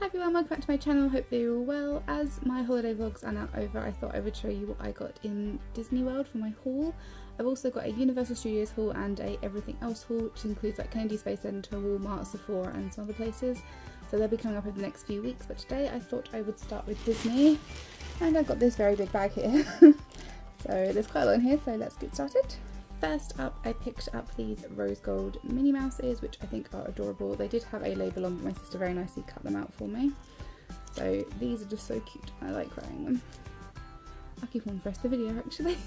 everyone, welcome back to my channel. Hope that you're all well. As my holiday vlogs are now over, I thought I would show you what I got in Disney World for my haul. I've also got a Universal Studios haul and a Everything Else haul, which includes like Kennedy Space Centre, Walmart, Sephora and some other places. So they'll be coming up over the next few weeks, but today I thought I would start with Disney. And I've got this very big bag here. So there's quite a lot in here, so let's get started. First up, I picked up these rose gold Minnie Mouse ears, which I think are adorable. They did have a label on, but my sister very nicely cut them out for me. So these are just so cute. I like wearing them. I'll keep on for the rest of the video actually.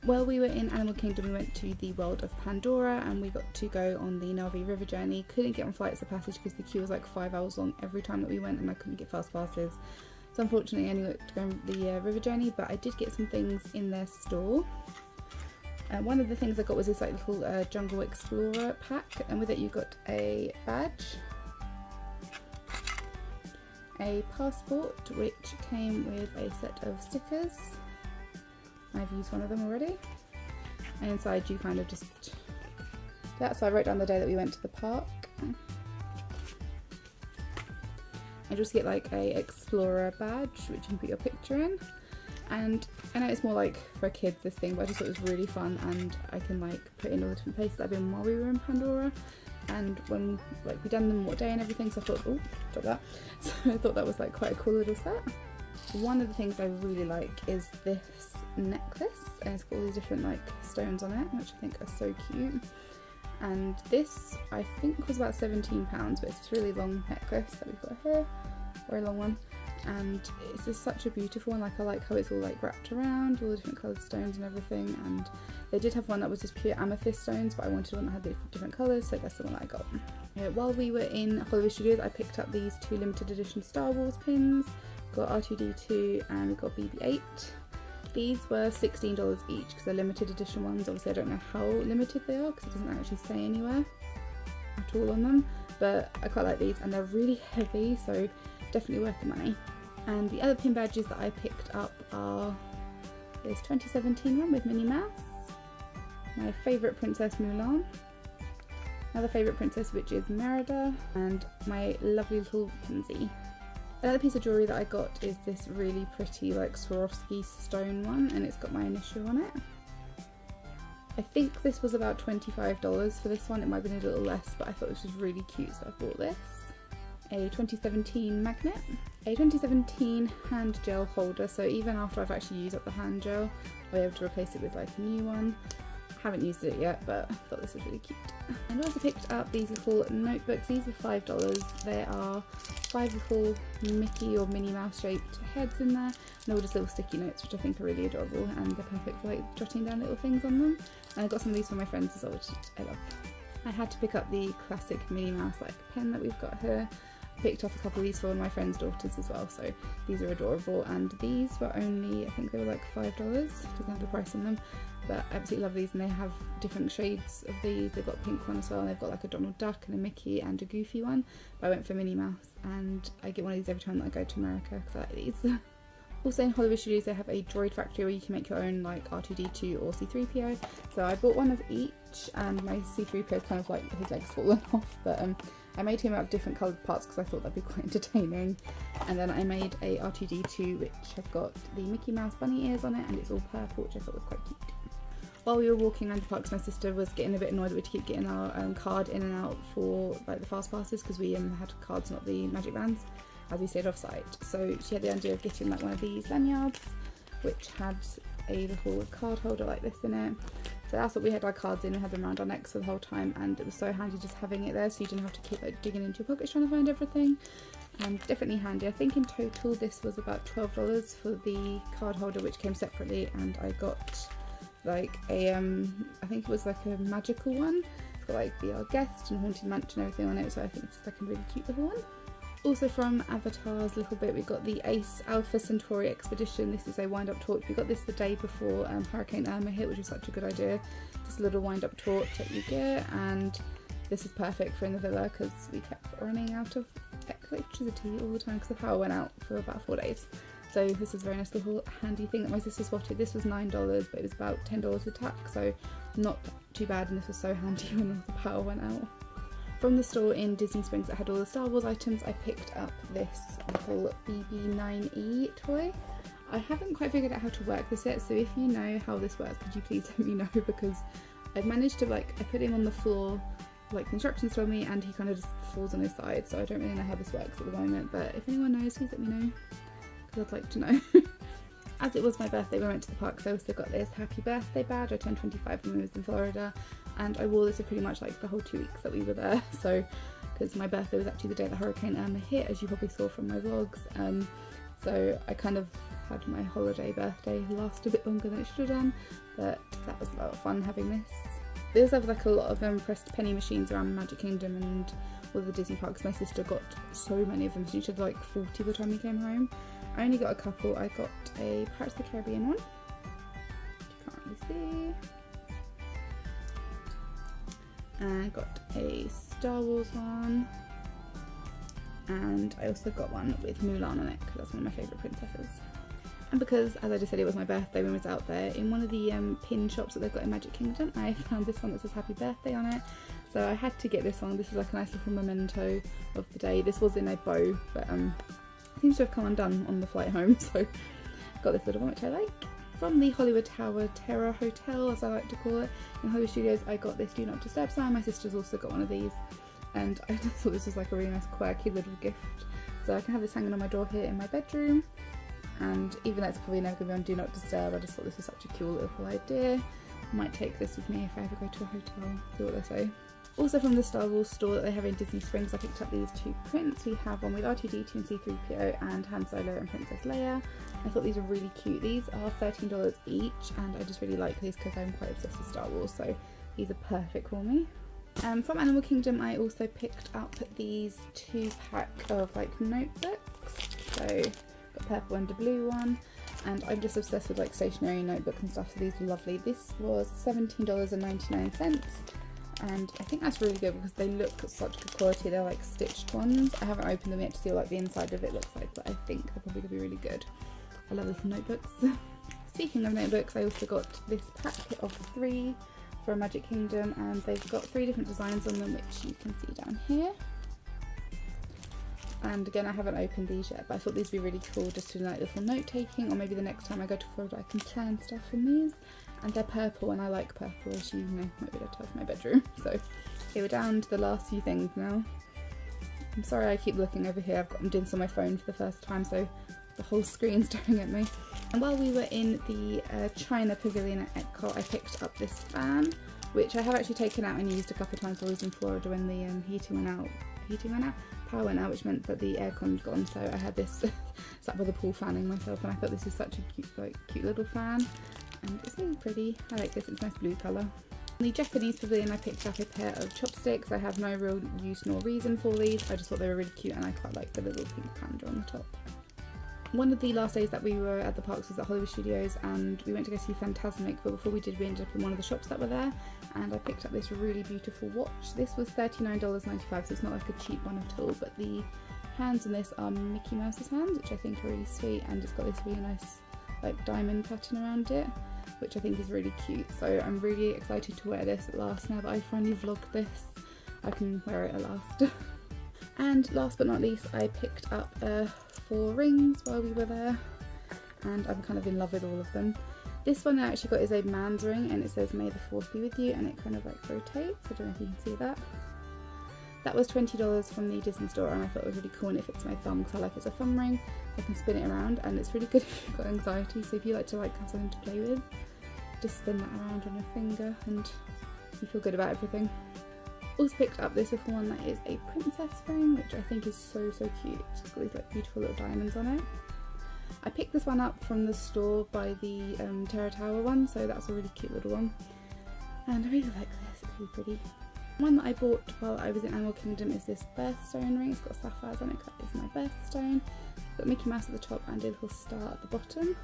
While we were in Animal Kingdom, we went to the world of Pandora and we got to go on the Navi River journey. Couldn't get on Flights of Passage because the queue was like 5 hours long every time that we went and I couldn't get fast passes. So unfortunately I only got to go on the river journey, but I did get some things in their store. One of the things I got was this like little Jungle Explorer pack, and with it you got a badge, a passport which came with a set of stickers. I've used one of them already, and inside you kind of just that. So I wrote down the day that we went to the park. I just get like a Explorer badge which you can put your picture in. And I know it's more like for kids this thing, but I just thought it was really fun and I can like put in all the different places that I've been while we were in Pandora, and when like we done them what day and everything, so I thought, oh, drop that. So I thought that was like quite a cool little set. One of the things I really like is this necklace, and it's got all these different like stones on it, which I think are so cute. And this I think was about £17, but it's this really long necklace that we've got here, very long one. And it's just such a beautiful one. Like I like how it's all like wrapped around, all the different coloured stones and everything. And they did have one that was just pure amethyst stones, but I wanted one that had the different colours, so that's the one that I got. While we were in Hollywood Studios, I picked up these two limited edition Star Wars pins. Got R2-D2 and we got BB-8. These were $16 each because they're limited edition ones. Obviously I don't know how limited they are because it doesn't actually say anywhere at all on them, but I quite like these and they're really heavy, so definitely worth the money. And the other pin badges that I picked up are this 2017 one with Minnie Mouse, my favourite princess Mulan, another favourite princess which is Merida, and my lovely little Pansy. Another piece of jewellery that I got is this really pretty like Swarovski stone one, and it's got my initial on it. I think this was about $25 for this one, it might have been a little less, but I thought this was really cute, so I bought this. A 2017 magnet, a 2017 hand gel holder, so even after I've actually used up the hand gel, I'll be able to replace it with like a new one. Haven't used it yet, but I thought this was really cute. And I also picked up these little notebooks. These were $5. There are 5 little Mickey or Minnie Mouse shaped heads in there, and they're all just little sticky notes, which I think are really adorable, and they're perfect for like jotting down little things on them. And I got some of these for my friends as well, which I love. I had to pick up the classic Minnie Mouse like pen that we've got here. Picked up a couple of these for one of my friend's daughters as well, so these are adorable, and these were only, I think they were like $5, doesn't have the price on them, but I absolutely love these, and they have different shades of these. They've got a pink one as well, and they've got like a Donald Duck and a Mickey and a Goofy one, but I went for Minnie Mouse, and I get one of these every time that I go to America because I like these. Also in Hollywood Studios they have a droid factory where you can make your own like R2-D2 or C-3PO, so I bought one of each, and my C-3PO is kind of like his legs fallen off, but I made him out of different coloured parts because I thought that'd be quite entertaining. And then I made a R2-D2 which has got the Mickey Mouse bunny ears on it, and it's all purple, which I thought was quite cute. While we were walking around the parks, my sister was getting a bit annoyed that we had to keep getting our card in and out for like the fast passes because we had cards, not the magic bands, as we stayed off site. So she had the idea of getting like one of these lanyards which had a little card holder like this in it. So that's what we had our cards in, we had them around our necks for the whole time, and it was so handy just having it there so you didn't have to keep like digging into your pockets trying to find everything. And definitely handy. I think in total this was about $12 for the card holder, which came separately, and I got like a I think it was like a magical one. It's got like Be Our Guest and Haunted Mansion and everything on it, so I think it's just like a really cute little one. Also from Avatar's little bit, we got the Ace Alpha Centauri Expedition. This is a wind-up torch. We got this the day before Hurricane Irma hit, which was such a good idea. Just a little wind-up torch that you get, and this is perfect for in the villa because we kept running out of electricity all the time because the power went out for about 4 days. So this is a very nice little handy thing that my sister spotted. This was $9, but it was about $10 a tack, so not too bad, and this was so handy when the power went out. From the store in Disney Springs that had all the Star Wars items, I picked up this little BB-9E toy. I haven't quite figured out how to work this yet, so if you know how this works, could you please let me know, because I've managed to, like, I put him on the floor, like the instructions told me, and he kind of just falls on his side, so I don't really know how this works at the moment, but if anyone knows, please let me know, because I'd like to know. As it was my birthday, we went to the park, so I also got this happy birthday badge. I turned 25 when we was in Florida, and I wore this for pretty much like the whole 2 weeks that we were there, so, because my birthday was actually the day that Hurricane Irma hit, as you probably saw from my vlogs, so I kind of had my holiday birthday last a bit longer than it should have done, but that was a lot of fun having this. They also have like a lot of pressed penny machines around Magic Kingdom and all the Disney parks. My sister got so many of them, she had like 40 by the time we came home. I only got a couple. I got a Pirates of the Caribbean one, which you can't really see. And I got a Star Wars one. And I also got one with Mulan on it, because that's one of my favourite princesses. And because, as I just said, it was my birthday when I was out there, in one of the pin shops that they've got in Magic Kingdom, I found this one that says happy birthday on it. So I had to get this one. This is like a nice little memento of the day. This was in a bow, but seems to have come undone on the flight home, so got this little one, which I like. From the Hollywood Tower Terror Hotel, as I like to call it, in Hollywood Studios, I got this Do Not Disturb sign. My sister's also got one of these, and I just thought this was like a really nice quirky little gift. So I can have this hanging on my door here in my bedroom, and even though it's probably never going to be on Do Not Disturb, I just thought this was such a cool little idea. I might take this with me if I ever go to a hotel, see what they say. Also from the Star Wars store that they have in Disney Springs, I picked up these two prints. We have one with R2-D2 and C-3PO and Han Solo and Princess Leia. I thought these were really cute. These are $13 each, and I just really like these because I'm quite obsessed with Star Wars, so these are perfect for me. From Animal Kingdom, I also picked up these 2-pack of like notebooks. So got purple and a blue one, and I'm just obsessed with like stationery notebooks and stuff, so these are lovely. This was $17.99. And I think that's really good because they look such good quality. They're like stitched ones. I haven't opened them yet to see what like the inside of it looks like, but I think they're probably going to be really good. I love little notebooks. Speaking of notebooks, I also got this pack of 3 for Magic Kingdom, and they've got 3 different designs on them, which you can see down here. And again, I haven't opened these yet, but I thought these would be really cool just to do like little note taking, or maybe the next time I go to Florida I can plan stuff in these. And they're purple, and I like purple, as you know, might be able to tell from my bedroom. So okay, we're down to the last few things now. I'm sorry I keep looking over here. I'm doing this on my phone for the first time, so the whole screen's staring at me. And while we were in the China Pavilion at Epcot, I picked up this fan, which I have actually taken out and used a couple of times while I was in Florida when the power went out, which meant that the aircon's gone. So I had this sat by the pool fanning myself, and I thought this is such a cute little fan. And it's really pretty. I like this, it's a nice blue colour. In the Japanese Pavilion, I picked up a pair of chopsticks. I have no real use nor reason for these. I just thought they were really cute, and I quite like the little pink panda on the top. One of the last days that we were at the parks was at Hollywood Studios, and we went to go see Fantasmic, but before we did, we ended up in one of the shops that were there, and I picked up this really beautiful watch. This was $39.95, so it's not like a cheap one at all, but the hands on this are Mickey Mouse's hands, which I think are really sweet, and it's got this really nice like diamond pattern around it, which I think is really cute. So I'm really excited to wear this at last. Now that I finally vlogged this, I can wear it at last. And last but not least, I picked up 4 rings while we were there, and I'm kind of in love with all of them. This one I actually got is a man's ring, and it says "May the 4th be with you," and it kind of like rotates. I don't know if you can see that. That was $20 from the Disney store, and I thought it was really cool, and it fits my thumb because I like it's a thumb ring. I can spin it around, and it's really good if you've got anxiety. So if you like to like have something to play with, just spin that around on your finger and you feel good about everything. Also picked up this little one that is a princess ring, which I think is so cute. It's got these like beautiful little diamonds on it. I picked this one up from the store by the Terror Tower one, so that's a really cute little one. And I really like this, it's really pretty. One that I bought while I was in Animal Kingdom is this birthstone ring. It's got sapphires on it, that is my birthstone. It's got Mickey Mouse at the top and a little star at the bottom.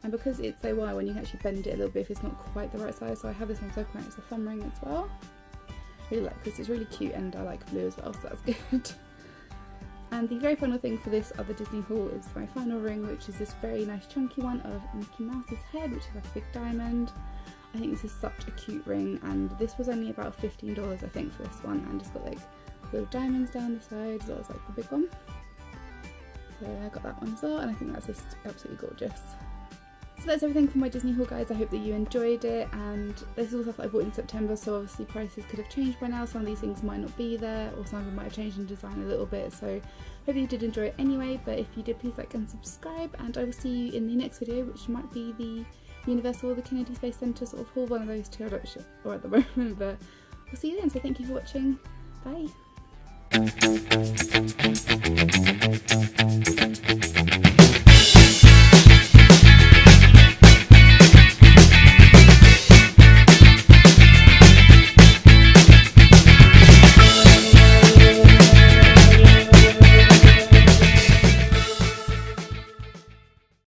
And because it's a wire one, you can actually bend it a little bit if it's not quite the right size, so I have this one so it's a thumb ring as well. I really like this, it's really cute, and I like blue as well, so that's good. And the very final thing for this other Disney haul is my final ring, which is this very nice chunky one of Mickey Mouse's head, which is like a big diamond. I think this is such a cute ring, and this was only about $15 I think for this one, and it's got like little diamonds down the sides. That was like the big one. So I got that one as well, and I think that's just absolutely gorgeous. So that's everything for my Disney haul, guys. I hope that you enjoyed it, and this is all stuff that I bought in September, so obviously prices could have changed by now. Some of these things might not be there, or some of them might have changed in design a little bit, so hope you did enjoy it anyway. But if you did, please like and subscribe, and I will see you in the next video, which might be the Universal or the Kennedy Space Centre sort of haul, one of those two. I don't know at the moment, but we'll see you then. So thank you for watching. Bye.